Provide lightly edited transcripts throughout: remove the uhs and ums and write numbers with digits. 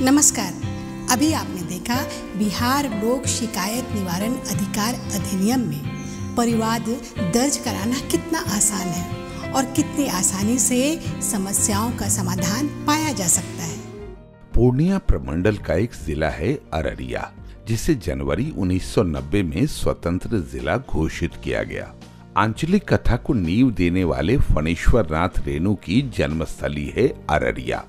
नमस्कार। अभी आपने देखा बिहार लोक शिकायत निवारण अधिकार अधिनियम में परिवाद दर्ज कराना कितना आसान है और कितनी आसानी से समस्याओं का समाधान पाया जा सकता है। पूर्णिया प्रमंडल का एक जिला है अररिया, जिसे जनवरी 1990 में स्वतंत्र जिला घोषित किया गया। आंचलिक कथा को नींव देने वाले फणीश्वर नाथ रेणु की जन्मस्थली है अररिया।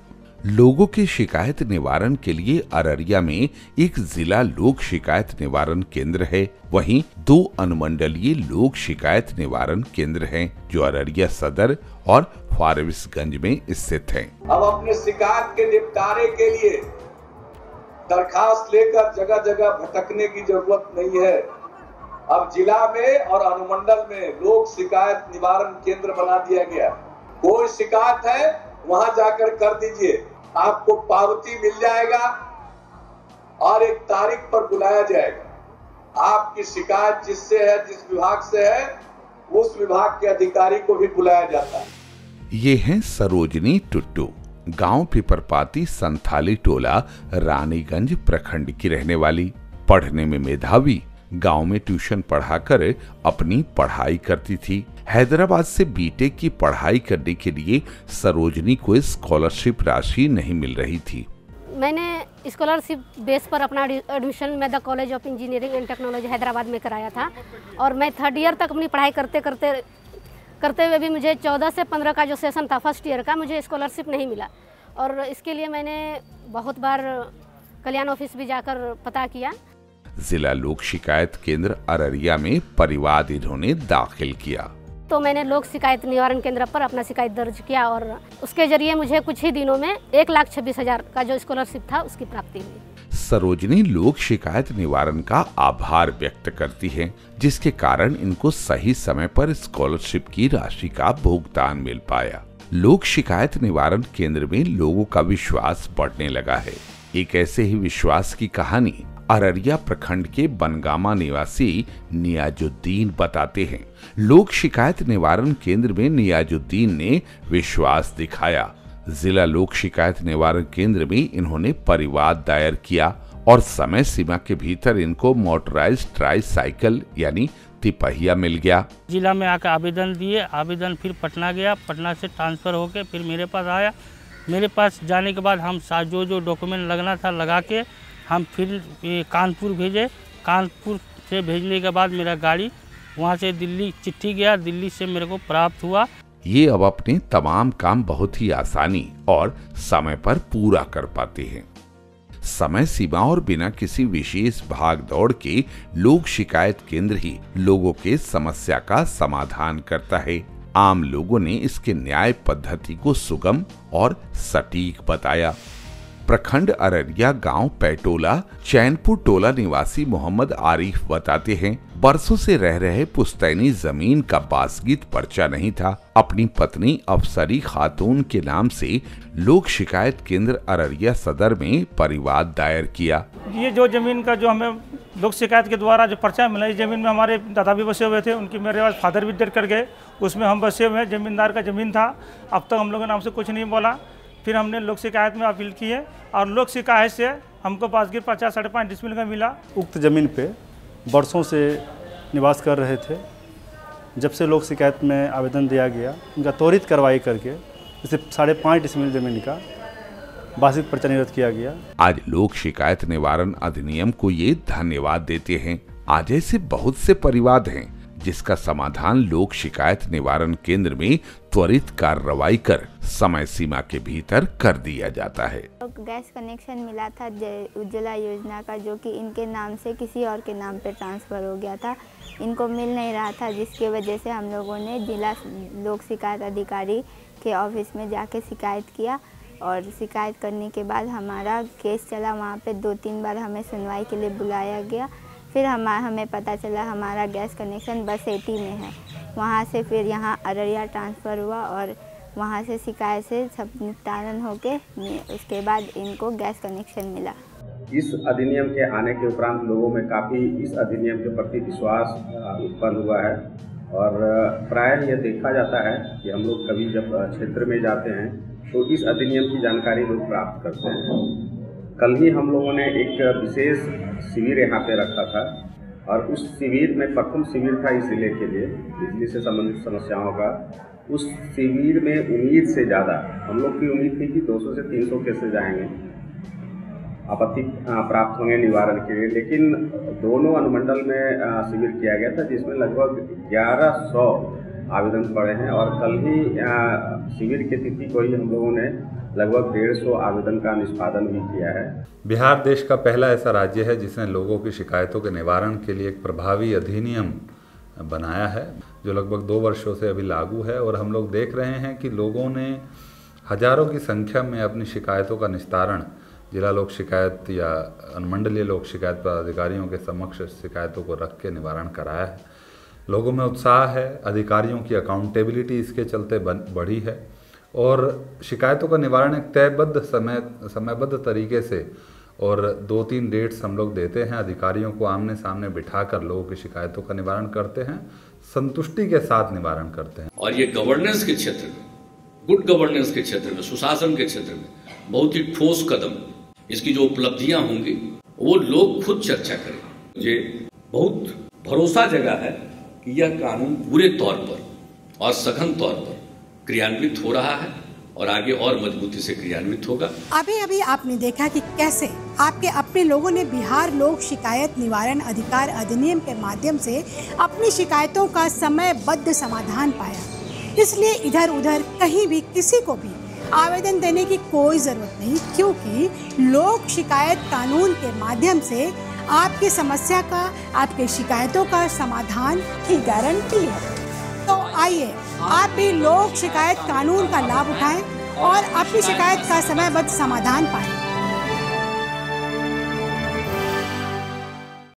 लोगों के शिकायत निवारण के लिए अररिया में एक जिला लोक शिकायत निवारण केंद्र है। वहीं 2 अनुमंडलीय लोक शिकायत निवारण केंद्र हैं, जो अररिया सदर और फारबिसगंज में स्थित हैं। अब अपने शिकायत के निपटारे के लिए दरखास्त लेकर जगह जगह भटकने की जरूरत नहीं है। अब जिला में और अनुमंडल में लोक शिकायत निवारण केंद्र बना दिया गया। कोई शिकायत है वहां जाकर कर दीजिए, आपको पावती मिल जाएगा और एक तारीख पर बुलाया जाएगा। आपकी शिकायत जिससे है, जिस विभाग से है, उस विभाग के अधिकारी को भी बुलाया जाता है। ये हैं सरोजनी टुट्टू, गांव पिपरपाती संथाली टोला रानीगंज प्रखंड की रहने वाली। पढ़ने में मेधावी, गांव में ट्यूशन पढ़ाकर अपनी पढ़ाई करती थी। हैदराबाद से बीटेक की पढ़ाई करने के लिए सरोजनी को स्कॉलरशिप राशि नहीं मिल रही थी। मैंने स्कॉलरशिप बेस पर अपना admission Medha college of engineering and technology Hyderabad में कराया था और मैं 3rd ईयर तक अपनी पढ़ाई करते हुए भी मुझे 14 से 15 का जो सेशन था फर्स्ट ईयर का, मुझे स्कॉलरशिप नहीं मिला। और इसके लिए मैंने बहुत बार कल्याण ऑफिस भी जाकर पता किया। जिला लोक शिकायत केंद्र अररिया में परिवाद इन्होंने दाखिल किया, तो मैंने लोक शिकायत निवारण केंद्र पर अपना शिकायत दर्ज किया और उसके जरिए मुझे कुछ ही दिनों में 1,26,000 का जो स्कॉलरशिप था उसकी प्राप्ति हुई। सरोजनी लोक शिकायत निवारण का आभार व्यक्त करती है, जिसके कारण इनको सही समय पर स्कॉलरशिप की राशि का भुगतान मिल पाया। लोक शिकायत निवारण केंद्र में लोगों का विश्वास बढ़ने लगा है। एक ऐसे ही विश्वास की कहानी अररिया प्रखंड के बनगामा निवासी नियाजुद्दीन बताते हैं। लोक शिकायत निवारण केंद्र में नियाजुद्दीन ने विश्वास दिखाया। जिला लोक शिकायत निवारण केंद्र में इन्होंने परिवाद दायर किया और समय सीमा के भीतर इनको मोटराइज्ड ट्राईसाइकिल यानी तिपहिया मिल गया। जिला में आकर आवेदन दिए, आवेदन फिर पटना गया, पटना से ट्रांसफर होके फिर मेरे पास आया। मेरे पास जाने के बाद हम जो डॉक्यूमेंट लगना था लगा के हम फिर कानपुर भेजे। कानपुर से भेजने के बाद मेरा गाड़ी वहाँ से दिल्ली चिट्ठी गया, दिल्ली से मेरे को प्राप्त हुआ। ये अब अपने तमाम काम बहुत ही आसानी और समय पर पूरा कर पाते हैं। समय सीमा और बिना किसी विशेष भाग दौड़ के लोक शिकायत केंद्र ही लोगों के समस्या का समाधान करता है। आम लोगों ने इसके न्याय पद्धति को सुगम और सटीक बताया। प्रखंड अररिया गांव पैटोला चैनपुर टोला निवासी मोहम्मद आरिफ बताते हैं, बरसों से रह रहे पुश्तैनी जमीन का बासगीत पर्चा नहीं था। अपनी पत्नी अफसरी खातून के नाम से लोक शिकायत केंद्र अररिया सदर में परिवाद दायर किया। ये जो जमीन का जो हमें लोक शिकायत के द्वारा जो पर्चा मिला, इस जमीन में हमारे दादा भी बसे हुए थे, उनकी मेरे पास फादर भी डेथ कर गए, उसमें हम बसे हुए हैं। जमींदार का जमीन था, अब तक हम लोगों ने हमसे कुछ नहीं बोला। फिर हमने लोक शिकायत में अपील की है और लोक शिकायत से हमको बासगीर 50-5.5 डिसमिल का मिला। उक्त जमीन पे बरसों से निवास कर रहे थे। जब से लोक शिकायत में आवेदन दिया गया, उनका त्वरित कार्रवाई करके इसे 5.5 डिसमिल जमीन का बासगीर पर्चा निरस्त किया गया। आज लोक शिकायत निवारण अधिनियम को ये धन्यवाद देते हैं। आज ऐसे बहुत से परिवाद हैं जिसका समाधान लोक शिकायत निवारण केंद्र में त्वरित कार्रवाई कर समय सीमा के भीतर कर दिया जाता है। गैस कनेक्शन मिला था उज्ज्वला योजना का, जो कि इनके नाम से किसी और के नाम पे ट्रांसफ़र हो गया था। इनको मिल नहीं रहा था, जिसके वजह से हम लोगों ने जिला लोक शिकायत अधिकारी के ऑफिस में जाके शिकायत किया और शिकायत करने के बाद हमारा केस चला। वहाँ पे 2-3 बार हमें सुनवाई के लिए बुलाया गया। फिर हमें पता चला हमारा गैस कनेक्शन बसेटी में है। वहाँ से फिर यहाँ अररिया ट्रांसफ़र हुआ और वहाँ से शिकायत से सब निपटान होके उसके बाद इनको गैस कनेक्शन मिला। इस अधिनियम के आने के उपरांत लोगों में काफ़ी इस अधिनियम के प्रति विश्वास उत्पन्न हुआ है और प्रायः यह देखा जाता है कि हम लोग कभी जब क्षेत्र में जाते हैं तो इस अधिनियम की जानकारी लोग प्राप्त करते हैं। कल ही हम लोगों ने एक विशेष शिविर यहाँ पे रखा था और उस शिविर में प्रथम शिविर था इस जिले के लिए बिजली से संबंधित समस्याओं का। उस शिविर में उम्मीद से ज़्यादा हम लोग की उम्मीद थी कि 200 से 300 केसेज आएंगे, आपत्ति प्राप्त होंगे निवारण के लिए, लेकिन दोनों अनुमंडल में शिविर किया गया था जिसमें लगभग 1100 आवेदन पड़े हैं और कल ही शिविर की तिथि को ही हम लोगों ने लगभग 150 आवेदन का निष्पादन भी किया है। बिहार देश का पहला ऐसा राज्य है जिसने लोगों की शिकायतों के निवारण के लिए एक प्रभावी अधिनियम बनाया है जो लगभग 2 वर्षों से अभी लागू है और हम लोग देख रहे हैं कि लोगों ने हजारों की संख्या में अपनी शिकायतों का निस्तारण जिला लोक शिकायत या अनुमंडलीय लोक शिकायत पदाधिकारियों के समक्ष शिकायतों को रख के निवारण कराया है। लोगों में उत्साह है, अधिकारियों की अकाउंटेबिलिटी इसके चलते बढ़ी है और शिकायतों का निवारण एक तयबद्ध समयबद्ध तरीके से और 2-3 डेट्स हम लोग देते हैं, अधिकारियों को आमने सामने बिठाकर लोगों की शिकायतों का निवारण करते हैं, संतुष्टि के साथ निवारण करते हैं। और ये गवर्नेंस के क्षेत्र में, गुड गवर्नेंस के क्षेत्र में, सुशासन के क्षेत्र में बहुत ही ठोस कदम, इसकी जो उपलब्धियां होंगी वो लोग खुद चर्चा करें। मुझे बहुत भरोसा जगा है कि यह कानून पूरे तौर पर और सघन तौर पर क्रियान्वित हो रहा है और आगे और मजबूती से क्रियान्वित होगा। अभी आपने देखा कि कैसे आपके अपने लोगों ने बिहार लोक शिकायत निवारण अधिकार अधिनियम के माध्यम से अपनी शिकायतों का समयबद्ध समाधान पाया। इसलिए इधर उधर कहीं भी किसी को भी आवेदन देने की कोई जरूरत नहीं, क्योंकि लोक शिकायत कानून के माध्यम से आपकी समस्या का, आपके शिकायतों का समाधान की गारंटी है। तो आइए आप भी लोक शिकायत कानून का लाभ उठाएं और अपनी शिकायत का समयबद्ध समाधान पाएं।